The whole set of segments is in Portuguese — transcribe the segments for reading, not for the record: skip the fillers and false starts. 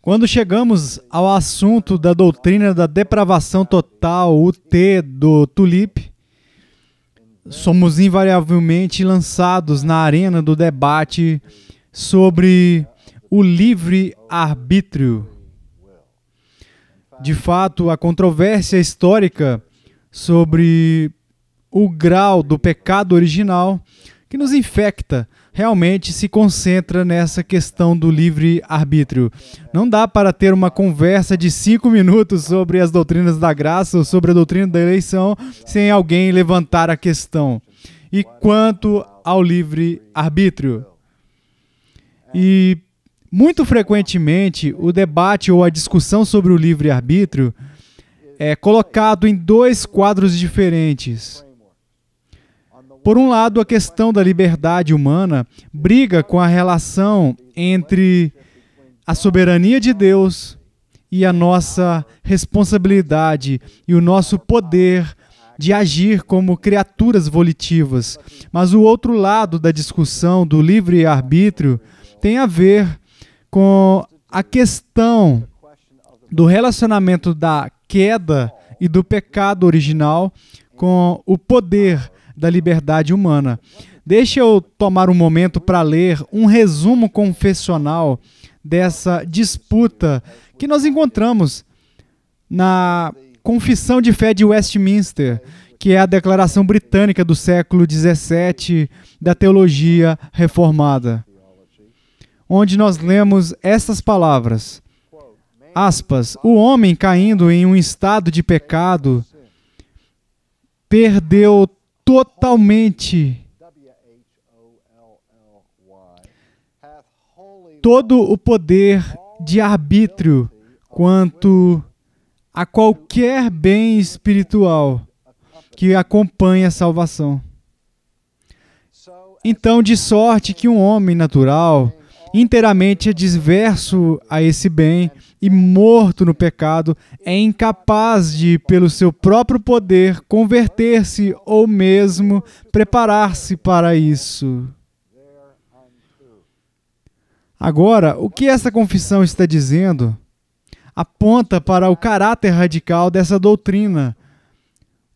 Quando chegamos ao assunto da doutrina da depravação total, o T do Tulip, somos invariavelmente lançados na arena do debate sobre o livre-arbítrio. De fato, a controvérsia histórica sobre o grau do pecado original que nos infecta realmente se concentra nessa questão do livre-arbítrio. Não dá para ter uma conversa de 5 minutos sobre as doutrinas da graça ou sobre a doutrina da eleição sem alguém levantar a questão. E quanto ao livre-arbítrio? E muito frequentemente o debate ou a discussão sobre o livre-arbítrio é colocado em 2 quadros diferentes. Por um lado, a questão da liberdade humana briga com a relação entre a soberania de Deus e a nossa responsabilidade e o nosso poder de agir como criaturas volitivas. Mas o outro lado da discussão do livre-arbítrio tem a ver com a questão do relacionamento da queda e do pecado original com o poder da liberdade humana. Deixa eu tomar um momento para ler um resumo confessional dessa disputa que nós encontramos na Confissão de Fé de Westminster, que é a declaração britânica do século XVII da teologia reformada, onde nós lemos essas palavras, aspas, o homem caindo em um estado de pecado perdeu totalmente todo o poder de arbítrio quanto a qualquer bem espiritual que acompanha a salvação. Então, de sorte que um homem natural, inteiramente adverso a esse bem e morto no pecado, é incapaz de, pelo seu próprio poder, converter-se ou mesmo preparar-se para isso. Agora, o que essa confissão está dizendo aponta para o caráter radical dessa doutrina,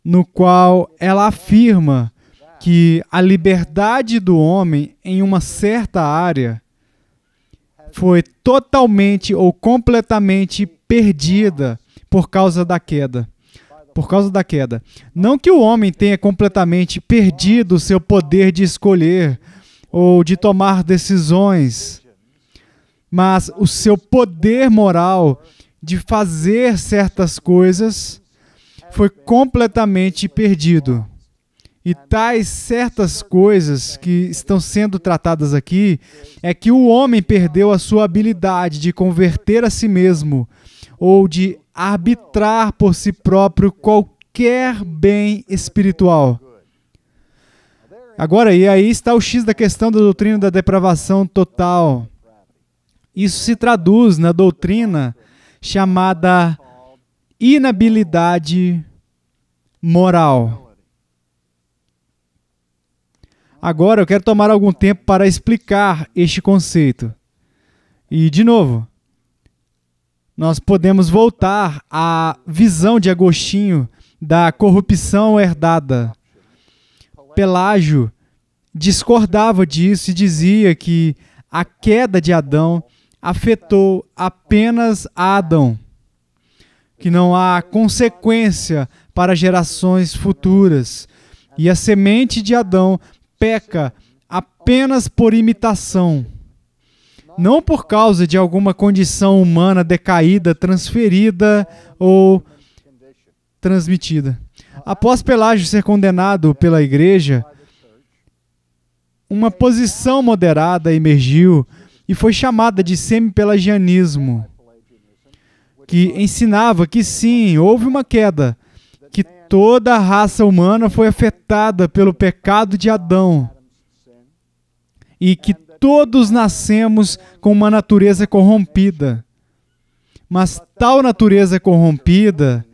no qual ela afirma que a liberdade do homem em uma certa área foi totalmente ou completamente perdida por causa da queda. Por causa da queda. Não que o homem tenha completamente perdido o seu poder de escolher ou de tomar decisões, mas o seu poder moral de fazer certas coisas foi completamente perdido. E tais certas coisas que estão sendo tratadas aqui é que o homem perdeu a sua habilidade de converter a si mesmo ou de arbitrar por si próprio qualquer bem espiritual. Agora, e aí está o X da questão da doutrina da depravação total. Isso se traduz na doutrina chamada inabilidade moral. Agora eu quero tomar algum tempo para explicar este conceito. E, de novo, nós podemos voltar à visão de Agostinho da corrupção herdada. Pelágio discordava disso e dizia que a queda de Adão afetou apenas Adão, que não há consequência para gerações futuras, e a semente de Adão peca apenas por imitação, não por causa de alguma condição humana decaída, transferida ou transmitida. Após Pelágio ser condenado pela Igreja, uma posição moderada emergiu e foi chamada de semi-pelagianismo, que ensinava que sim, houve uma queda, que toda a raça humana foi afetada pelo pecado de Adão e que todos nascemos com uma natureza corrompida. Mas tal natureza corrompida,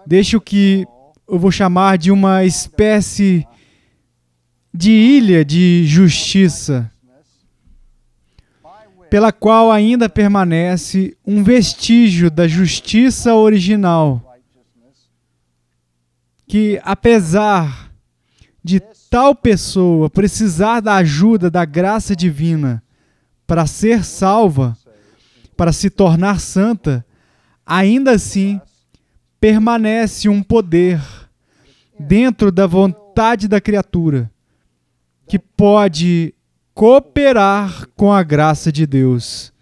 deixa o que eu vou chamar de uma espécie de ilha de justiça. pela qual ainda permanece um vestígio da justiça original, que apesar de tal pessoa precisar da ajuda da graça divina para ser salva, para se tornar santa, ainda assim permanece um poder dentro da vontade da criatura que pode cooperar com a graça de Deus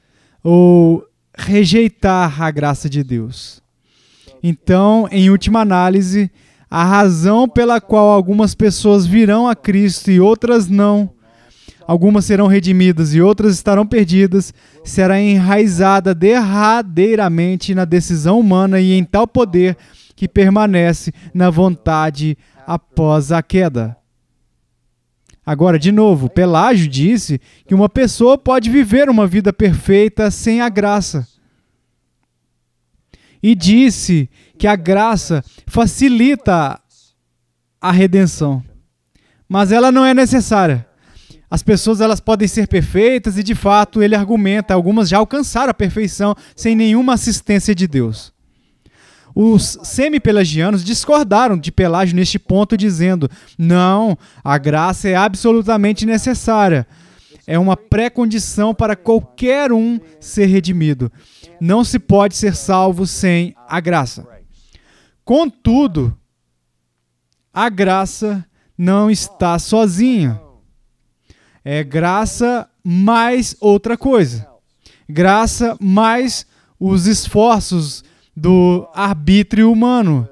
ou rejeitar a graça de Deus. Então, em última análise, a razão pela qual algumas pessoas virão a Cristo e outras não, algumas serão redimidas e outras estarão perdidas, será enraizada derradeiramente na decisão humana e em tal poder que permanece na vontade após a queda. Agora, de novo, Pelágio disse que uma pessoa pode viver uma vida perfeita sem a graça. E disse que a graça facilita a redenção, mas ela não é necessária. As pessoas elas podem ser perfeitas e, de fato, ele argumenta, algumas já alcançaram a perfeição sem nenhuma assistência de Deus. Os semi-pelagianos discordaram de Pelágio neste ponto, dizendo: não, a graça é absolutamente necessária. É uma pré-condição para qualquer um ser redimido. Não se pode ser salvo sem a graça. Contudo, a graça não está sozinha. É graça mais outra coisa. Graça mais os esforços do arbítrio humano,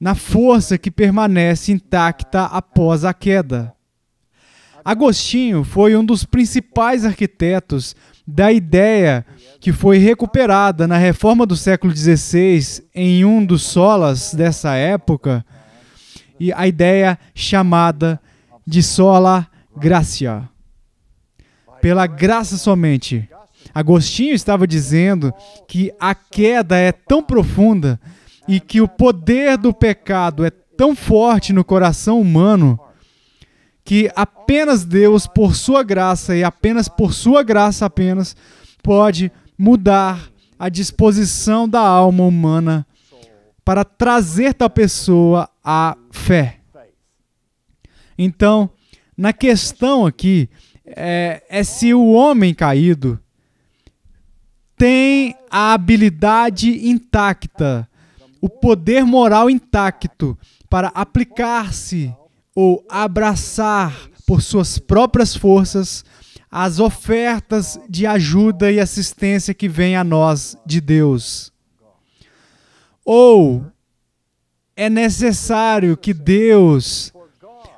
na força que permanece intacta após a queda. Agostinho foi um dos principais arquitetos da ideia que foi recuperada na reforma do século XVI em um dos solas dessa época, e a ideia chamada de sola gratia. Pela graça somente. Agostinho estava dizendo que a queda é tão profunda e que o poder do pecado é tão forte no coração humano que apenas Deus, por sua graça e apenas por sua graça apenas, pode mudar a disposição da alma humana para trazer tal pessoa à fé. Então, na questão aqui, é se o homem caído tem a habilidade intacta, o poder moral intacto para aplicar-se ou abraçar por suas próprias forças as ofertas de ajuda e assistência que vêm a nós de Deus. Ou é necessário que Deus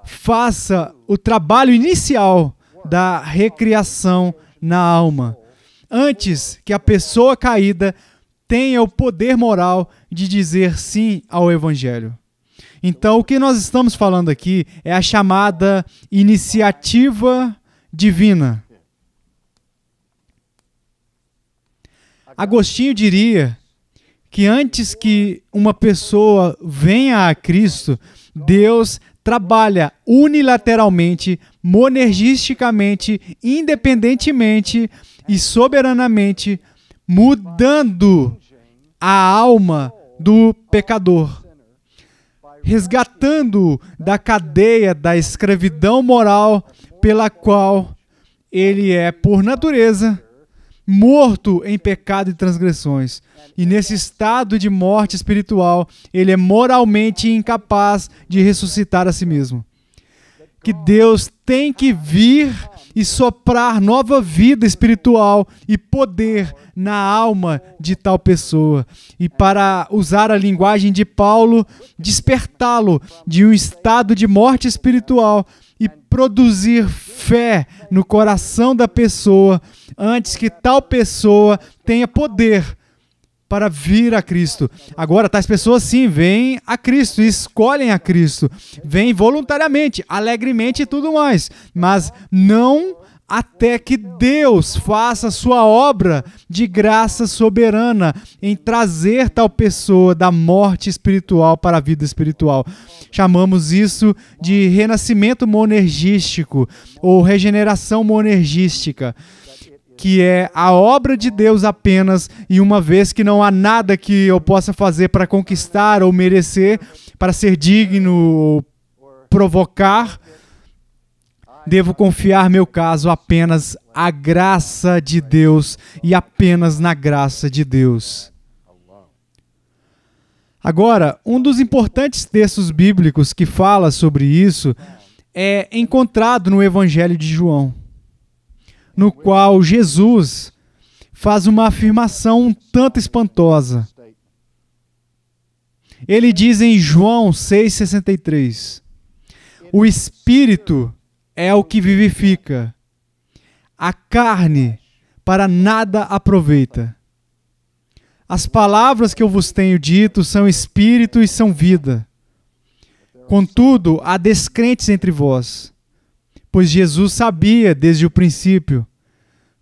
faça o trabalho inicial da recriação na alma, antes que a pessoa caída tenha o poder moral de dizer sim ao Evangelho. Então, o que nós estamos falando aqui é a chamada iniciativa divina. Agostinho diria que antes que uma pessoa venha a Cristo, Deus trabalha unilateralmente, monergisticamente, independentemente e soberanamente, mudando a alma do pecador, resgatando da cadeia da escravidão moral pela qual ele é, por natureza, morto em pecado e transgressões. E nesse estado de morte espiritual, ele é moralmente incapaz de ressuscitar a si mesmo. Que Deus tem que vir e soprar nova vida espiritual e poder na alma de tal pessoa. E para usar a linguagem de Paulo, despertá-lo de um estado de morte espiritual e produzir fé no coração da pessoa antes que tal pessoa tenha poder para vir a Cristo. Agora, tais pessoas sim, vêm a Cristo, escolhem a Cristo, vêm voluntariamente, alegremente e tudo mais, mas não até que Deus faça sua obra de graça soberana em trazer tal pessoa da morte espiritual para a vida espiritual. Chamamos isso de renascimento monergístico ou regeneração monergística, que é a obra de Deus apenas, e uma vez que não há nada que eu possa fazer para conquistar ou merecer, para ser digno ou provocar, devo confiar meu caso apenas à graça de Deus e apenas na graça de Deus. Agora, um dos importantes textos bíblicos que fala sobre isso é encontrado no Evangelho de João, no qual Jesus faz uma afirmação um tanto espantosa. Ele diz em João 6,63: o Espírito é o que vivifica, a carne para nada aproveita. As palavras que eu vos tenho dito são espírito e são vida. Contudo, há descrentes entre vós, pois Jesus sabia desde o princípio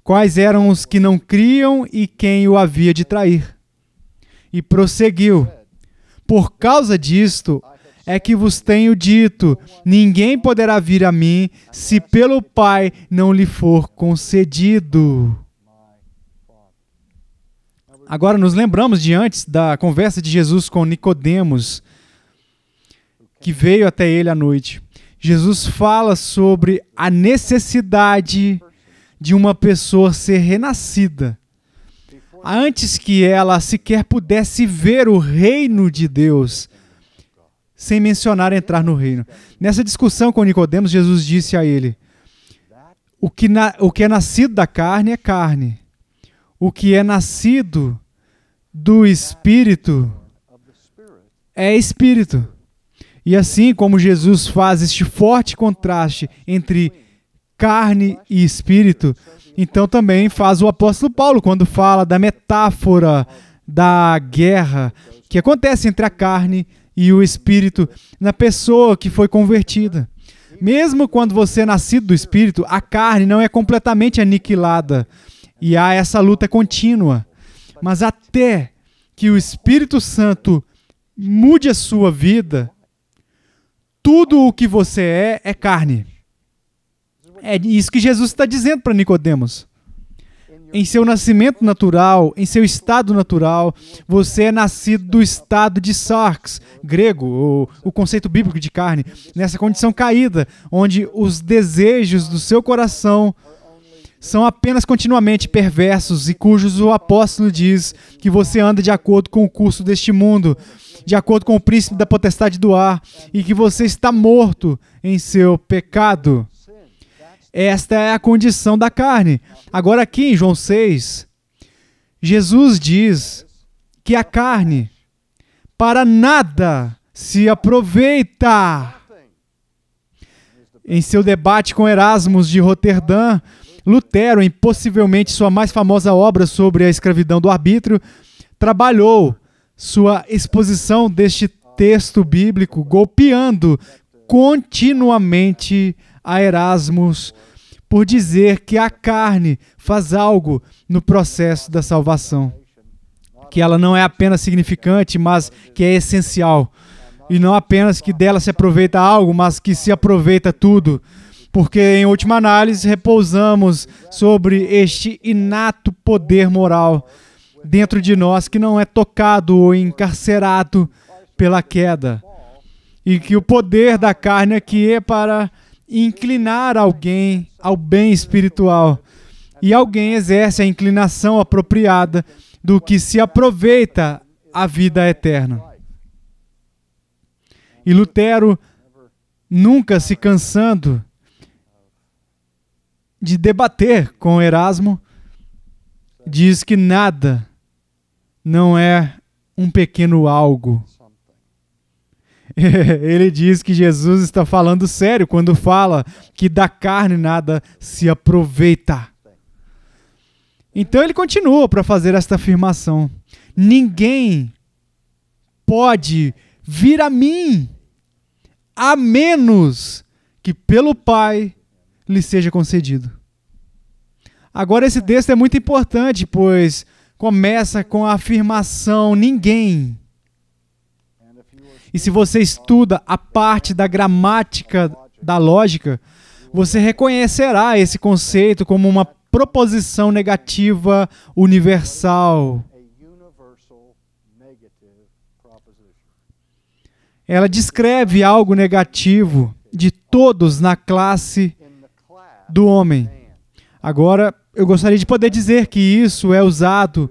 quais eram os que não criam e quem o havia de trair. E prosseguiu: por causa disto é que vos tenho dito, ninguém poderá vir a mim se pelo Pai não lhe for concedido. Agora nos lembramos de antes da conversa de Jesus com Nicodemos, que veio até ele à noite. Jesus fala sobre a necessidade de uma pessoa ser renascida, antes que ela sequer pudesse ver o reino de Deus, sem mencionar entrar no reino. Nessa discussão com Nicodemos, Jesus disse a ele: o que é nascido da carne é carne, o que é nascido do Espírito é Espírito. E assim como Jesus faz este forte contraste entre carne e Espírito, então também faz o apóstolo Paulo quando fala da metáfora da guerra que acontece entre a carne e o Espírito na pessoa que foi convertida. Mesmo quando você é nascido do Espírito, a carne não é completamente aniquilada e há essa luta contínua. Mas até que o Espírito Santo mude a sua vida, tudo o que você é carne. É isso que Jesus está dizendo para Nicodemos. Em seu nascimento natural, em seu estado natural, você é nascido do estado de sarx, grego, o conceito bíblico de carne, nessa condição caída, onde os desejos do seu coração são apenas continuamente perversos e cujos o apóstolo diz que você anda de acordo com o curso deste mundo, de acordo com o príncipe da potestade do ar, e que você está morto em seu pecado. Esta é a condição da carne. Agora aqui em João 6, Jesus diz que a carne para nada se aproveita. Em seu debate com Erasmus de Roterdã, Lutero, em possivelmente sua mais famosa obra sobre a escravidão do arbítrio, trabalhou sua exposição deste texto bíblico, golpeando continuamente a Erasmus por dizer que a carne faz algo no processo da salvação, que ela não é apenas significante, mas que é essencial, e não apenas que dela se aproveita algo, mas que se aproveita tudo, porque em última análise repousamos sobre este inato poder moral dentro de nós que não é tocado ou encarcerado pela queda, e que o poder da carne aqui é para inclinar alguém ao bem espiritual, e alguém exerce a inclinação apropriada do que se aproveita a vida eterna. E Lutero, nunca se cansando de debater com Erasmo, diz que nada não é um pequeno algo. Ele diz que Jesus está falando sério quando fala que da carne nada se aproveita. Então ele continua para fazer esta afirmação: ninguém pode vir a mim, a menos que pelo Pai lhe seja concedido. Agora esse texto é muito importante, pois começa com a afirmação ninguém. E se você estuda a parte da gramática da lógica, você reconhecerá esse conceito como uma proposição negativa universal. Ela descreve algo negativo de todos na classe do homem. Agora, eu gostaria de poder dizer que isso é usado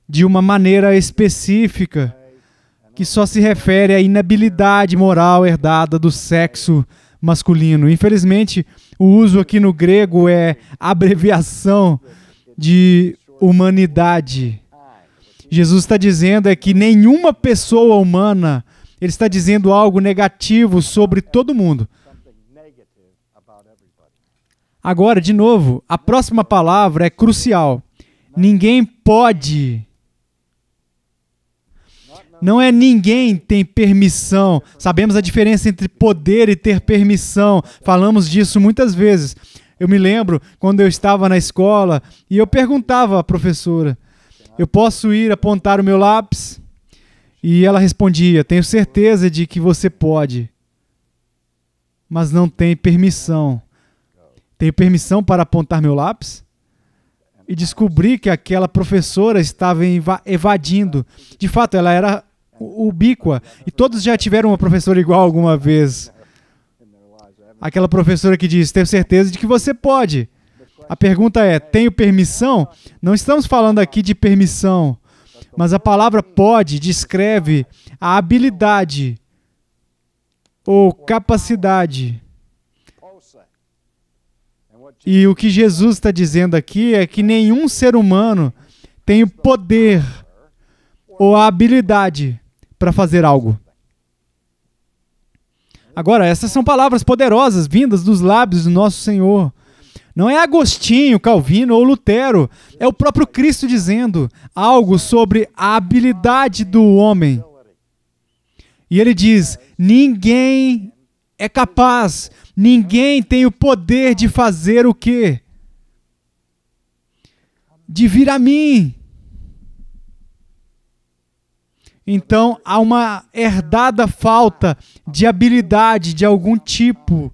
de uma maneira específica, que só se refere à inabilidade moral herdada do sexo masculino. Infelizmente, o uso aqui no grego é abreviação de humanidade. Jesus está dizendo que nenhuma pessoa humana, ele está dizendo algo negativo sobre todo mundo. Agora, de novo, a próxima palavra é crucial. Ninguém pode. Não é ninguém tem permissão. Sabemos a diferença entre poder e ter permissão. Falamos disso muitas vezes. Eu me lembro quando eu estava na escola e eu perguntava à professora, eu posso ir apontar o meu lápis? E ela respondia, tenho certeza de que você pode, mas não tem permissão. Tenho permissão para apontar meu lápis? E descobri que aquela professora estava evadindo. De fato, ela era ubíqua. E todos já tiveram uma professora igual alguma vez. Aquela professora que diz, tenho certeza de que você pode. A pergunta é, tenho permissão? Não estamos falando aqui de permissão. Mas a palavra pode descreve a habilidade ou capacidade. E o que Jesus está dizendo aqui é que nenhum ser humano tem o poder ou a habilidade para fazer algo. Agora, essas são palavras poderosas vindas dos lábios do nosso Senhor. Não é Agostinho, Calvino ou Lutero. É o próprio Cristo dizendo algo sobre a habilidade do homem. E ele diz, ninguém é capaz, ninguém tem o poder de fazer o quê? De vir a mim. Então, há uma herdada falta de habilidade de algum tipo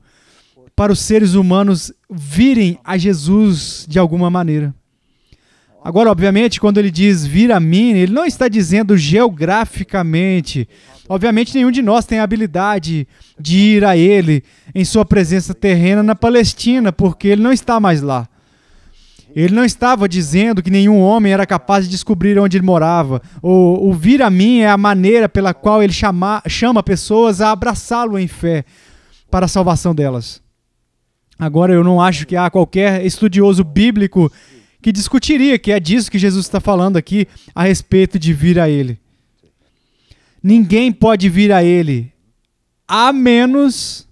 para os seres humanos virem a Jesus de alguma maneira. Agora, obviamente, quando ele diz vir a mim, ele não está dizendo geograficamente. Obviamente, nenhum de nós tem a habilidade de ir a ele em sua presença terrena na Palestina, porque ele não está mais lá. Ele não estava dizendo que nenhum homem era capaz de descobrir onde ele morava. O vir a mim é a maneira pela qual ele chama pessoas a abraçá-lo em fé para a salvação delas. Agora, eu não acho que há qualquer estudioso bíblico que discutiria que é disso que Jesus está falando aqui a respeito de vir a ele. Ninguém pode vir a ele a menos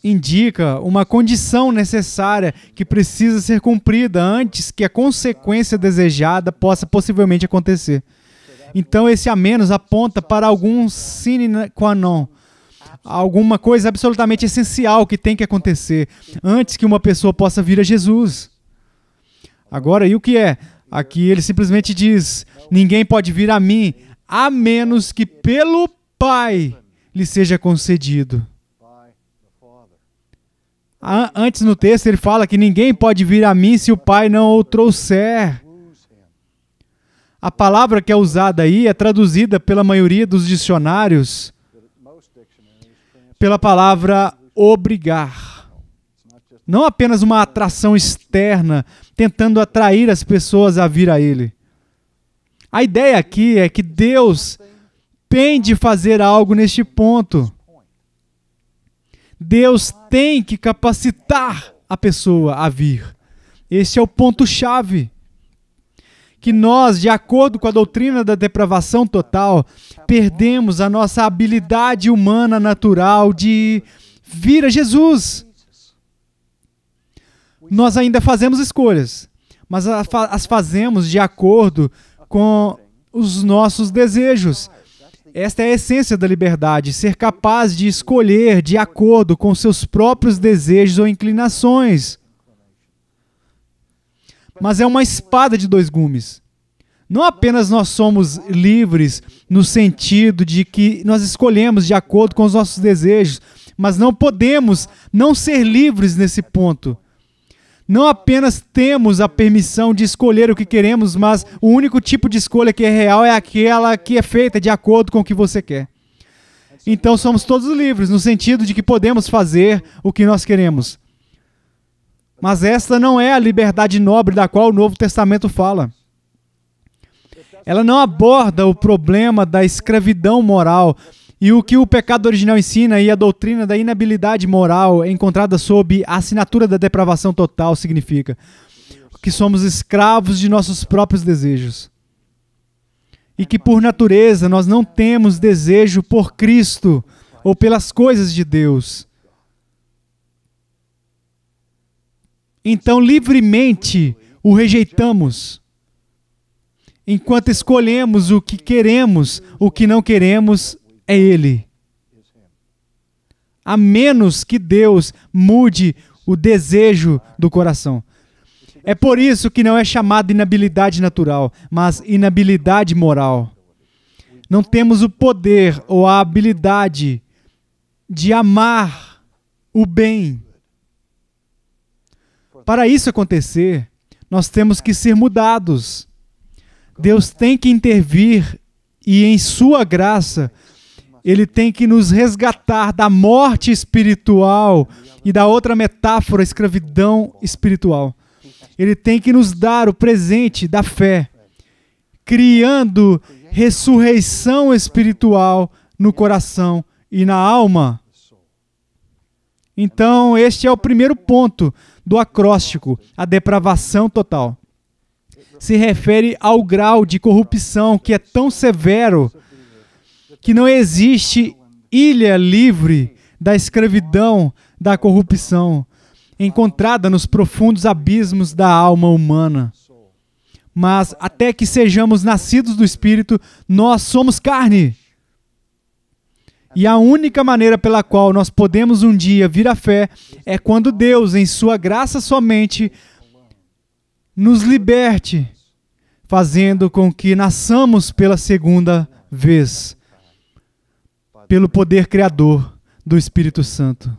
indica uma condição necessária que precisa ser cumprida antes que a consequência desejada possa possivelmente acontecer. Então esse a menos aponta para algum sine qua non, alguma coisa absolutamente essencial que tem que acontecer antes que uma pessoa possa vir a Jesus. Agora, e o que é? Aqui ele simplesmente diz, ninguém pode vir a mim a menos que pelo Pai lhe seja concedido. Antes no texto ele fala que ninguém pode vir a mim se o Pai não o trouxer. A palavra que é usada aí é traduzida pela maioria dos dicionários pela palavra obrigar. Não apenas uma atração externa tentando atrair as pessoas a vir a ele. A ideia aqui é que Deus tem de fazer algo neste ponto. Deus tem que capacitar a pessoa a vir. Esse é o ponto-chave. Que nós, de acordo com a doutrina da depravação total, perdemos a nossa habilidade humana natural de vir a Jesus. Nós ainda fazemos escolhas, mas as fazemos de acordo com os nossos desejos. Esta é a essência da liberdade, ser capaz de escolher de acordo com seus próprios desejos ou inclinações. Mas é uma espada de dois gumes. Não apenas nós somos livres no sentido de que nós escolhemos de acordo com os nossos desejos, mas não podemos não ser livres nesse ponto. Não apenas temos a permissão de escolher o que queremos, mas o único tipo de escolha que é real é aquela que é feita de acordo com o que você quer. Então somos todos livres, no sentido de que podemos fazer o que nós queremos. Mas esta não é a liberdade nobre da qual o Novo Testamento fala. Ela não aborda o problema da escravidão moral e o que o pecado original ensina e a doutrina da inabilidade moral encontrada sob a assinatura da depravação total significa que somos escravos de nossos próprios desejos. E que por natureza nós não temos desejo por Cristo ou pelas coisas de Deus. Então livremente o rejeitamos. Enquanto escolhemos o que queremos, o que não queremos é Ele. A menos que Deus mude o desejo do coração. É por isso que não é chamado inabilidade natural, mas inabilidade moral. Não temos o poder ou a habilidade de amar o bem. Para isso acontecer, nós temos que ser mudados. Deus tem que intervir e, em sua graça, Ele tem que nos resgatar da morte espiritual e da outra metáfora, escravidão espiritual. Ele tem que nos dar o presente da fé, criando ressurreição espiritual no coração e na alma. Então, este é o primeiro ponto do acróstico, a depravação total. Se refere ao grau de corrupção que é tão severo que não existe ilha livre da escravidão, da corrupção, encontrada nos profundos abismos da alma humana. Mas até que sejamos nascidos do Espírito, nós somos carne. E a única maneira pela qual nós podemos um dia vir à fé é quando Deus, em sua graça somente, nos liberte, fazendo com que nasçamos pela segunda vez, pelo poder criador do Espírito Santo.